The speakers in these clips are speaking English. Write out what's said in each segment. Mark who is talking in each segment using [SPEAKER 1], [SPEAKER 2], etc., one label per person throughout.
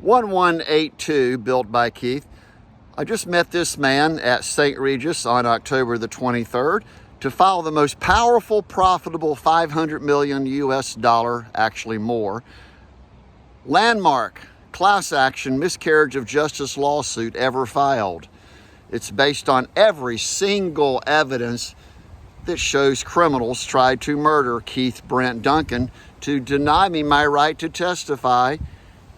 [SPEAKER 1] 1182 Built by Keith. I just met this man at St. Regis on October the 23rd to file the most powerful, profitable $500 million US, actually more, landmark class action miscarriage of justice lawsuit ever filed. It's based on every single evidence that shows criminals tried to murder Keith Brent Duncan to deny me my right to testify,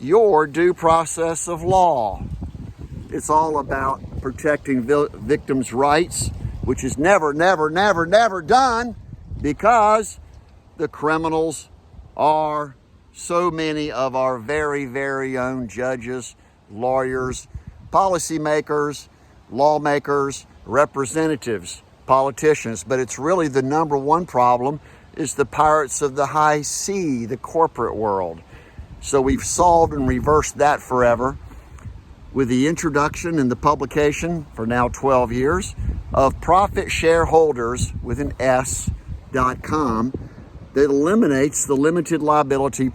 [SPEAKER 1] your due process of law. It's all about protecting victims' rights, which is never done because the criminals are so many of our very own judges, lawyers, policymakers, lawmakers, representatives, politicians. But it's really the number one problem is the pirates of the high sea, the corporate world. So we've solved and reversed that forever with the introduction and the publication for now 12 years of profit shareholders with an S.com that eliminates the limited liability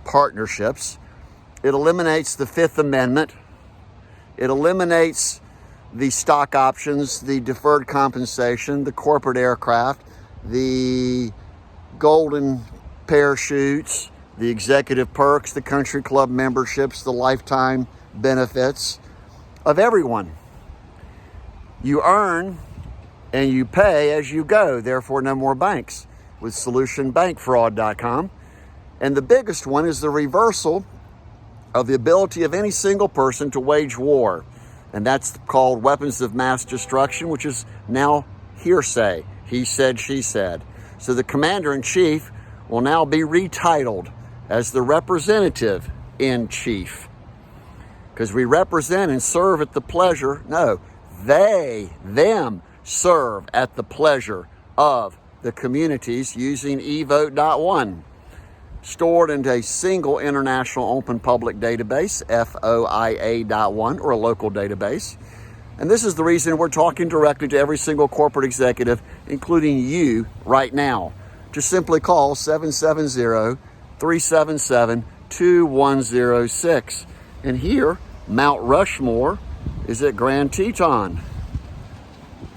[SPEAKER 1] partnerships. It eliminates the Fifth Amendment. It eliminates the stock options, the deferred compensation, the corporate aircraft, the golden parachutes, the executive perks, the country club memberships, the lifetime benefits of everyone. You earn and you pay as you go, therefore no more banks with solutionbankfraud.com. And the biggest one is the reversal of the ability of any single person to wage war. And that's called weapons of mass destruction, which is now hearsay. He said, she said. So the commander-in-chief will now be retitled as the representative-in-chief. Because we represent and serve at the pleasure, no, them serve at the pleasure of the communities using eVote.1, stored into a single international open public database, FOIA.1, or a local database. And this is the reason we're talking directly to every single corporate executive, including you right now. Just simply call 770-377-2106. And here, Mount Rushmore is at Grand Teton.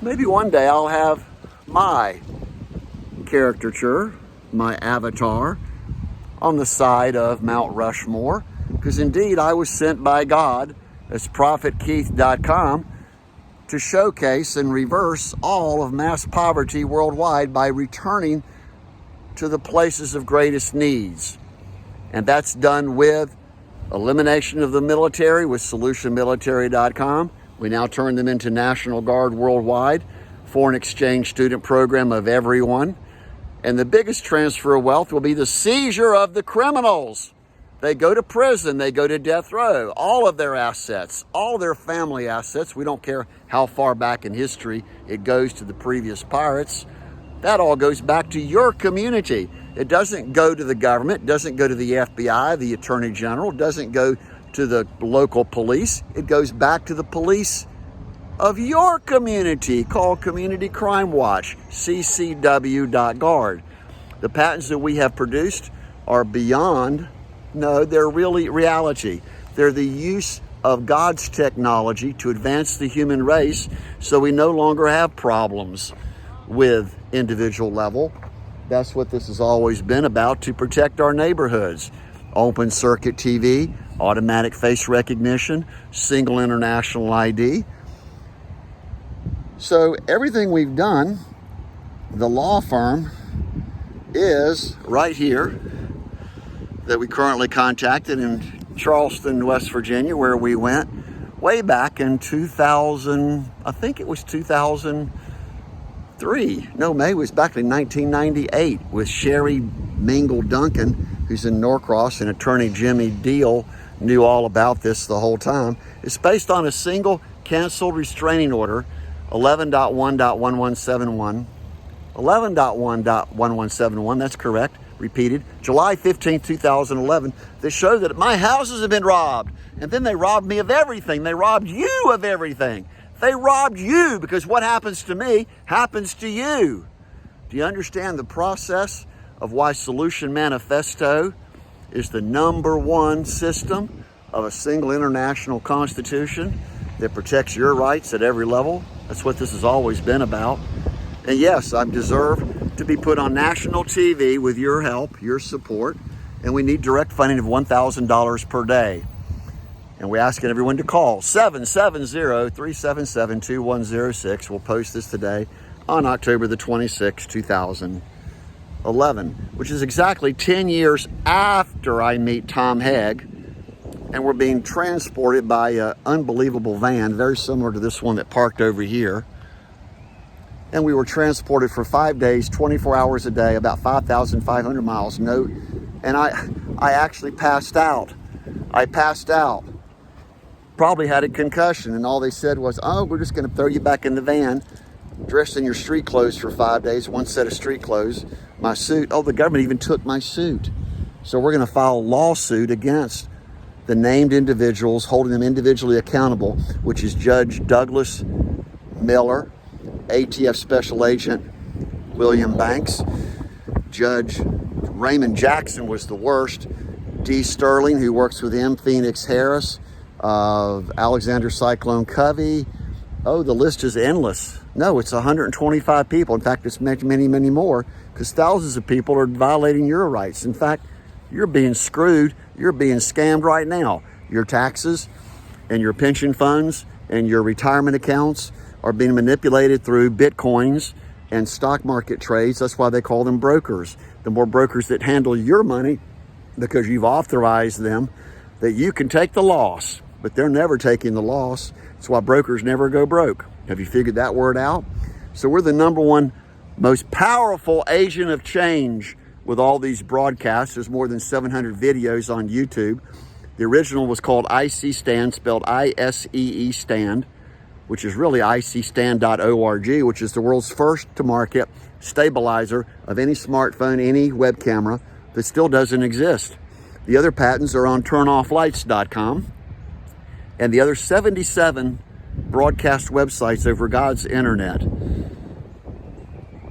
[SPEAKER 1] Maybe one day I'll have my caricature, my avatar, on the side of Mount Rushmore, because indeed I was sent by God as ProphetKeith.com to showcase and reverse all of mass poverty worldwide by returning to the places of greatest needs. And that's done with elimination of the military with solutionmilitary.com. We now turn them into National Guard worldwide, foreign exchange student program of everyone. And the biggest transfer of wealth will be the seizure of the criminals. They go to prison, they go to death row, all of their assets, all their family assets. We don't care how far back in history it goes to the previous pirates. That all goes back to your community. It doesn't go to the government, it doesn't go to the FBI, the Attorney General, it doesn't go to the local police. It goes back to the police of your community, called Community Crime Watch, ccw.guard. The patents that we have produced are beyond, no, they're really reality. They're the use of God's technology to advance the human race so we no longer have problems with individual level. That's what this has always been about, to protect our neighborhoods. Open circuit TV, automatic face recognition, single international ID. So everything we've done, the law firm is right here that we currently contacted in Charleston, West Virginia, where we went way back in 2000, I think it was 2003. No, maybe it was back in 1998 with Sherry Mingle Duncan, who's in Norcross, and attorney Jimmy Deal knew all about this the whole time. It's based on a single canceled restraining order, 11.1.1171. 11.1.1171, that's correct, repeated, July 15, 2011, that showed that my houses have been robbed. And then they robbed me of everything. They robbed you of everything. They robbed you, because what happens to me happens to you. Do you understand the process of why Solution Manifesto is the #1 system of a single international constitution that protects your rights at every level. That's what this has always been about. And yes, I deserve to be put on national TV with your help, your support, and we need direct funding of $1,000 per day. And we're asking everyone to call 770-377-2106. We'll post this today on October the 26th, 2011, which is exactly 10 years after I meet Tom Hegg, and we're being transported by an unbelievable van, very similar to this one that parked over here. And we were transported for 5 days, 24 hours a day, about 5,500 miles. And I actually passed out. I passed out. Probably had a concussion, and all they said was, oh, we're just going to throw you back in the van, dressed in your street clothes for 5 days, one set of street clothes, my suit. Oh, the government even took my suit. So we're going to file a lawsuit against the named individuals, holding them individually accountable, which is Judge Douglas Miller, ATF Special Agent William Banks, Judge Raymond Jackson was the worst, D. Sterling, who works with him, Phoenix Harris, Alexander Cyclone Covey. Oh, the list is endless. No, it's 125 people. In fact, it's many, many more, because thousands of people are violating your rights. In fact, you're being screwed. You're being scammed right now. Your taxes and your pension funds and your retirement accounts are being manipulated through bitcoins and stock market trades. That's why they call them brokers. The more brokers that handle your money, because you've authorized them, that you can take the loss, but they're never taking the loss. That's why brokers never go broke. Have you figured that word out? So we're the number one most powerful agent of change with all these broadcasts. There's more than 700 videos on YouTube. The original was called IC Stand, spelled I-S-E-E Stand, which is really icstand.org, which is the world's first to market stabilizer of any smartphone, any web camera that still doesn't exist. The other patents are on turnofflights.com and the other 77 broadcast websites over God's internet.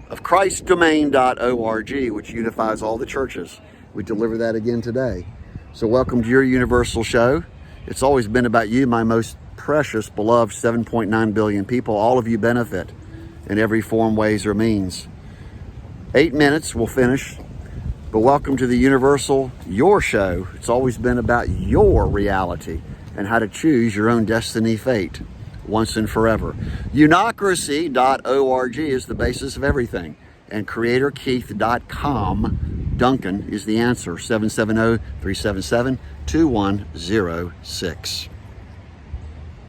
[SPEAKER 1] Of christdomain.org, which unifies all the churches. We deliver that again today. So welcome to your Universal Show. It's always been about you, my most precious, beloved 7.9 billion people. All of you benefit in every form, ways, or means. 8 minutes, we'll finish. But welcome to the Universal, your show. It's always been about your reality and how to choose your own destiny fate once and forever. Uniocracy.org is the basis of everything. And creatorkeith.com, Duncan, is the answer. 770-377-2106.